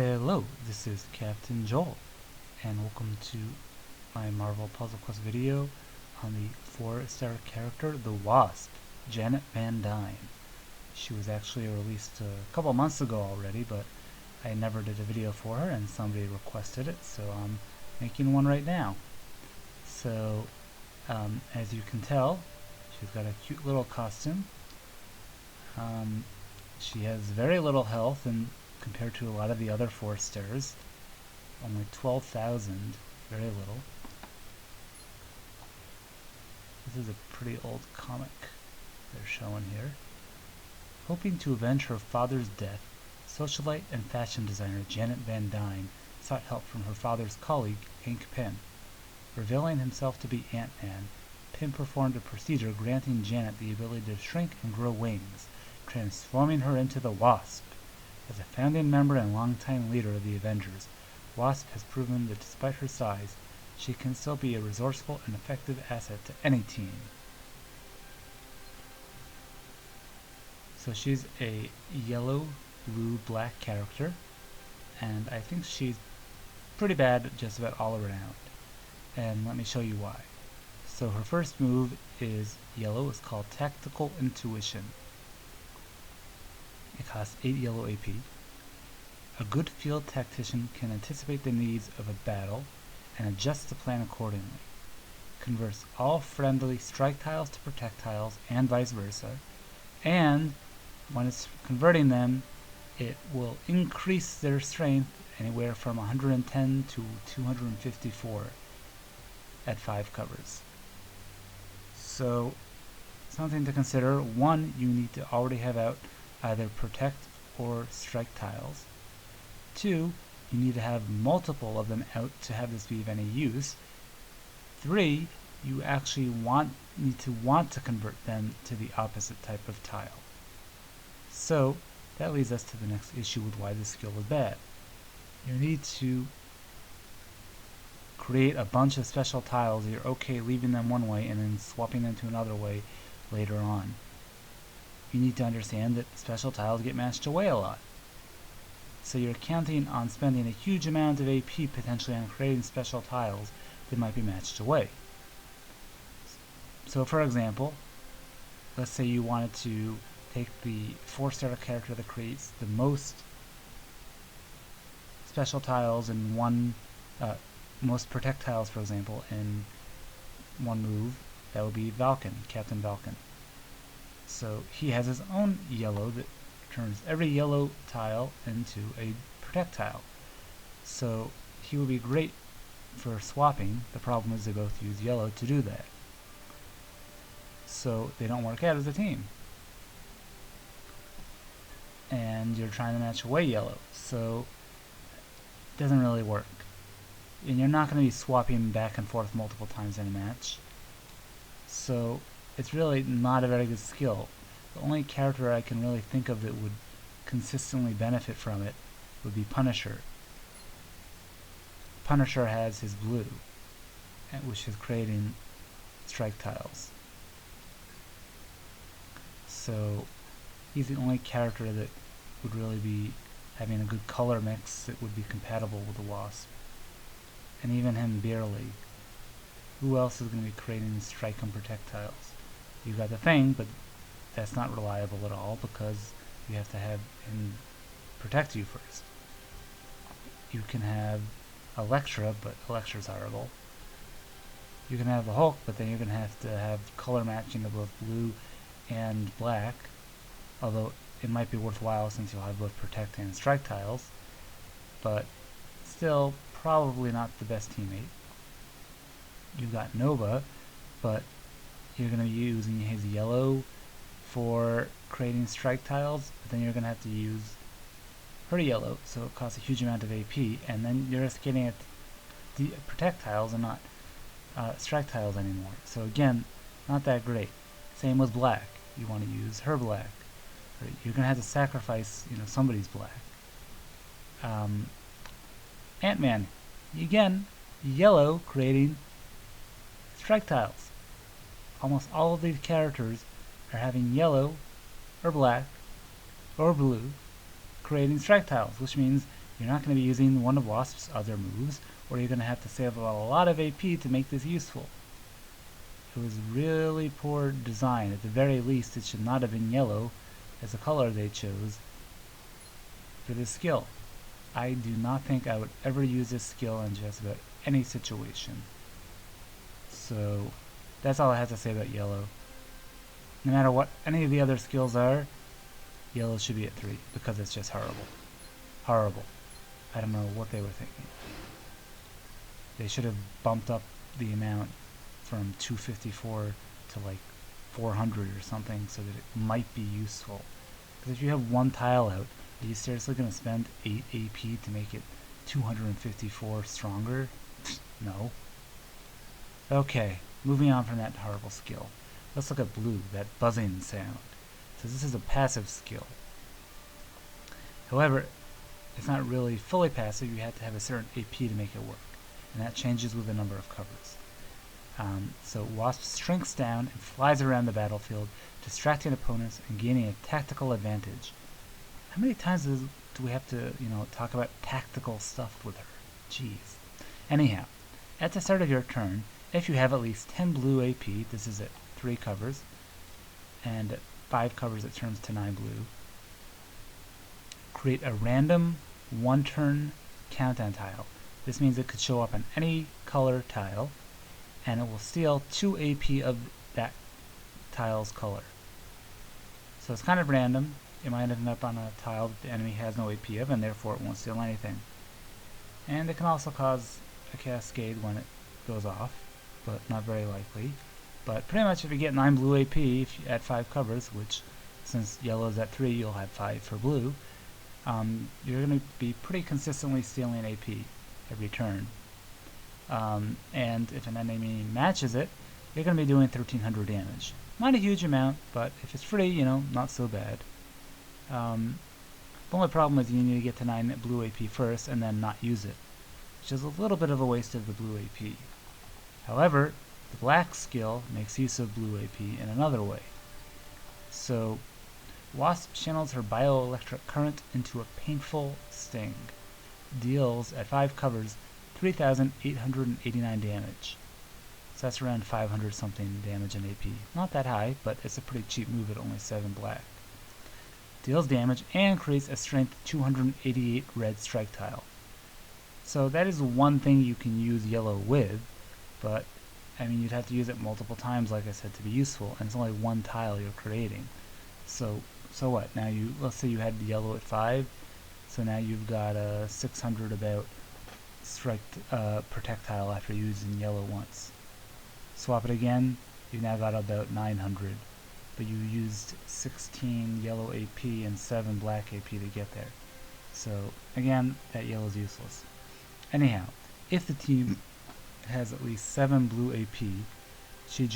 Hello, this is Captain Joel, and welcome to my Marvel Puzzle Quest video on the 4-star character, the Wasp, Janet Van Dyne. She was actually released a couple months ago already, but I never did a video for her, and somebody requested it, so I'm making one right now. So, as you can tell, she's got a cute little costume. She has very little health and compared to a lot of the other 4-stars. Only 12,000, very little. This is a pretty old comic they're showing here. Hoping to avenge her father's death, socialite and fashion designer Janet Van Dyne sought help from her father's colleague, Hank Pym. Revealing himself to be Ant-Man, Pym performed a procedure granting Janet the ability to shrink and grow wings, transforming her into the Wasp. As a founding member and longtime leader of the Avengers, Wasp has proven that despite her size, she can still be a resourceful and effective asset to any team. So she's a yellow, blue, black character, and I think she's pretty bad just about all around. And let me show you why. So her first move is yellow. It's called Tactical Intuition. It costs 8 yellow AP. A good field tactician can anticipate the needs of a battle and adjust the plan accordingly. Converts all friendly strike tiles to projectiles and vice versa, and when it's converting them, it will increase their strength anywhere from 110 to 254 at 5 covers. So, something to consider. One, you need to already have out either protect or strike tiles. 2, you need to have multiple of them out to have this be of any use. 3, you actually need to want to convert them to the opposite type of tile. So that leads us to the next issue with why this skill is bad. You need to create a bunch of special tiles that you're okay leaving them one way and then swapping them to another way later on. You need to understand that special tiles get matched away a lot. So you're counting on spending a huge amount of AP potentially on creating special tiles that might be matched away. So for example, let's say you wanted to take the 4-star character that creates the most special tiles in one, most protect tiles, for example, in one move. That would be Captain Falcon. So he has his own yellow that turns every yellow tile into a projectile. So he would be great for swapping. The problem is they both use yellow to do that. So they don't work out as a team. And you're trying to match away yellow. So it doesn't really work. And you're not going to be swapping back and forth multiple times in a match. So it's really not a very good skill. The only character I can really think of that would consistently benefit from it would be Punisher. Punisher has his blue, which is creating strike tiles. So he's the only character that would really be having a good color mix that would be compatible with the Wasp. And even him barely. Who else is going to be creating strike and projectiles? You got the Thing, but that's not reliable at all because you have to have him protect you first. You can have Elektra, but Elektra's horrible. You can have the Hulk, but then you're going to have color matching of both blue and black, although it might be worthwhile since you'll have both protect and strike tiles, but still probably not the best teammate. You've got Nova, but you're going to be using his yellow for creating strike tiles, but then you're going to have to use her yellow, so it costs a huge amount of AP, and then you're just getting at the protect tiles and not strike tiles anymore. So again, not that great. Same with black. You want to use her black. You're going to have to sacrifice, somebody's black. Ant-Man, again, yellow creating strike tiles. Almost all of these characters are having yellow or black or blue creating strike tiles, which means You're not going to be using one of Wasp's other moves, or you're going to have to save a lot of AP to make this useful. It was really poor design. At the very least, it should not have been yellow as the color they chose for this skill. I do not think I would ever use this skill in just about any situation. So that's all I have to say about yellow. No matter what any of the other skills are, yellow should be at 3 because it's just horrible. Horrible. I don't know what they were thinking. They should have bumped up the amount from 254 to like 400 or something so that it might be useful. Because if you have one tile out, are you seriously going to spend 8 AP to make it 254 stronger? No. Okay, moving on from that horrible skill. Let's look at blue, that buzzing sound. So this is a passive skill. However, it's not really fully passive. You have to have a certain AP to make it work. And that changes with the number of covers. So Wasp shrinks down and flies around the battlefield, distracting opponents and gaining a tactical advantage. How many times do we have to, talk about tactical stuff with her? Jeez. Anyhow, at the start of your turn, if you have at least 10 blue AP, this is at 3 covers, and at 5 covers it turns to 9 blue, create a random 1-turn countdown tile. This means it could show up on any color tile, and it will steal 2 AP of that tile's color. So it's kind of random. It might end up on a tile that the enemy has no AP of, and therefore it won't steal anything. And it can also cause a cascade when it goes off, but not very likely. But pretty much if you get 9 blue AP if you add 5 covers, which since yellow's at 3 you'll have 5 for blue, you're going to be pretty consistently stealing AP every turn. And if an enemy matches it, you're going to be doing 1300 damage. Not a huge amount, but if it's free, not so bad. The only problem is you need to get to 9 blue AP first and then not use it, which is a little bit of a waste of the blue AP. However, the black skill makes use of blue AP in another way. So, Wasp channels her bioelectric current into a painful sting. Deals, at 5 covers, 3,889 damage. So that's around 500 something damage in AP. Not that high, but it's a pretty cheap move at only 7 black. Deals damage and creates a strength 288 red strike tile. So that is one thing you can use yellow with, but you'd have to use it multiple times, like I said, to be useful, and it's only one tile you're creating. So what? Now let's say you had the yellow at 5, so now you've got a 600 about strike protect tile after using yellow once. Swap it again, you've now got about 900, but you used 16 yellow AP and 7 black AP to get there. So again, that yellow is useless. Anyhow, if the team has at least 7 blue AP, she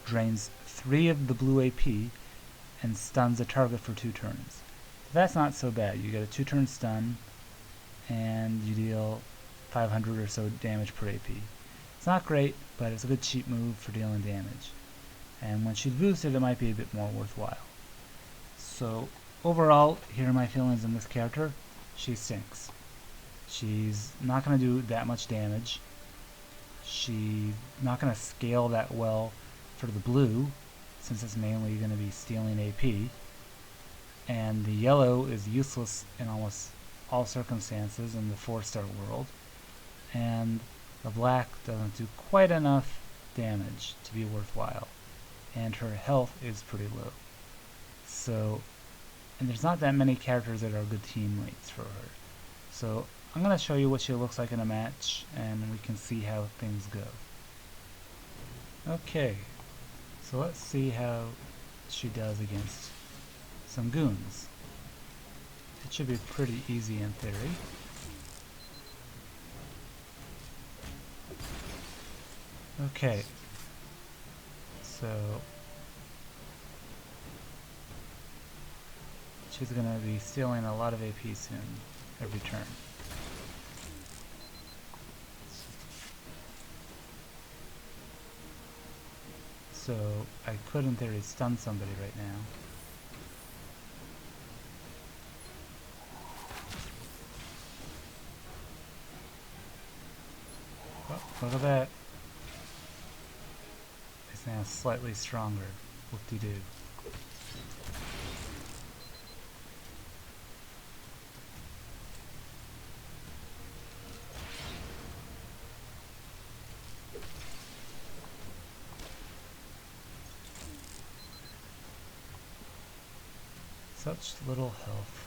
drains 3 of the blue AP and stuns a target for 2 turns. That's not so bad. You get a 2-turn stun and you deal 500 or so damage per AP. It's not great, but it's a good cheap move for dealing damage. And when she's boosted, it might be a bit more worthwhile. So overall, here are my feelings on this character. She stinks. She's not going to do that much damage. She's not going to scale that well for the blue, since it's mainly going to be stealing AP. And the yellow is useless in almost all circumstances in the 4-star world. And the black doesn't do quite enough damage to be worthwhile. And her health is pretty low. So, and there's not that many characters that are good teammates for her. So I'm going to show you what she looks like in a match, and we can see how things go. Okay, so let's see how she does against some goons. It should be pretty easy in theory. Okay, so she's going to be stealing a lot of AP soon, every turn. So I could in theory stun somebody right now. Oh, look at that. It's now slightly stronger. Whoop-de-doo. Such little health.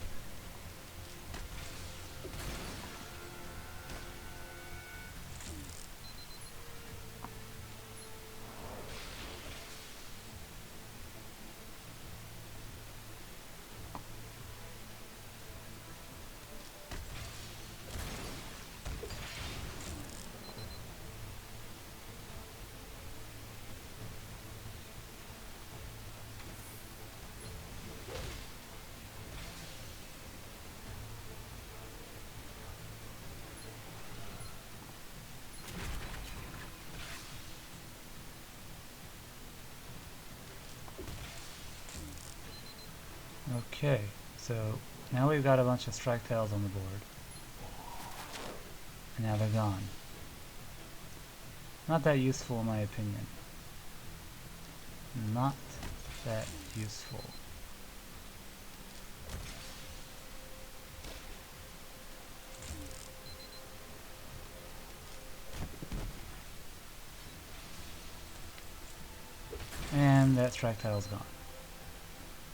Okay, so now we've got a bunch of strike tiles on the board. And now they're gone. Not that useful in my opinion. Not that useful. And that strike tile's gone.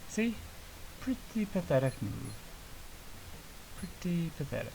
See? Pretty pathetic move. Pretty pathetic.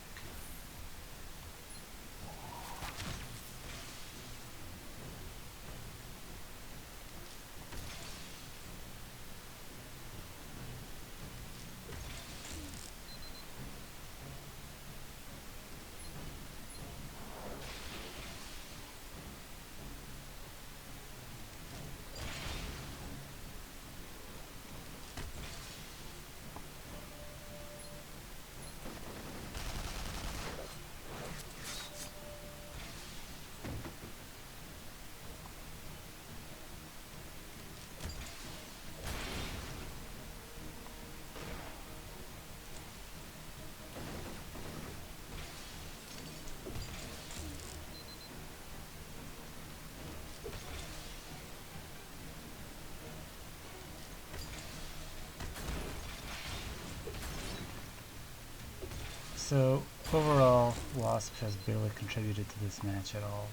So, overall, Wasp has barely contributed to this match at all.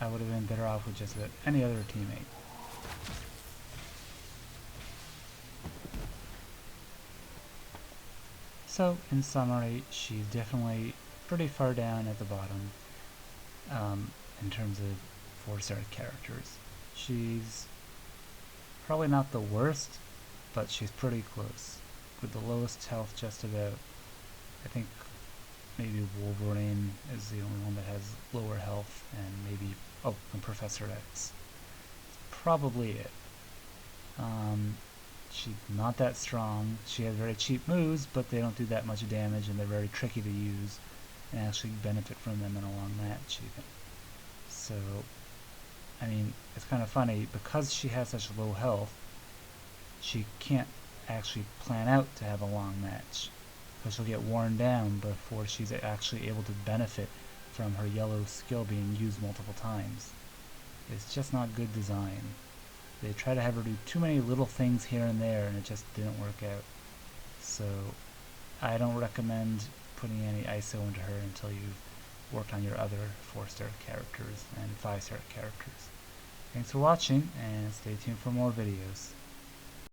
I would have been better off with just any other teammate. So, in summary, she's definitely pretty far down at the bottom in terms of 4-star characters. She's probably not the worst, but she's pretty close. With the lowest health just about. I think maybe Wolverine is the only one that has lower health, and maybe, oh, and Professor X. That's probably it. She's not that strong. She has very cheap moves, but they don't do that much damage, and they're very tricky to use, and actually benefit from them in a long match even. So, I mean, it's kind of funny, because she has such low health, she can't actually plan out to have a long match, because she'll get worn down before she's actually able to benefit from her yellow skill being used multiple times. It's just not good design. They try to have her do too many little things here and there, and it just didn't work out. So I don't recommend putting any ISO into her until you've worked on your other 4-star characters and 5-star characters. Thanks for watching, and stay tuned for more videos.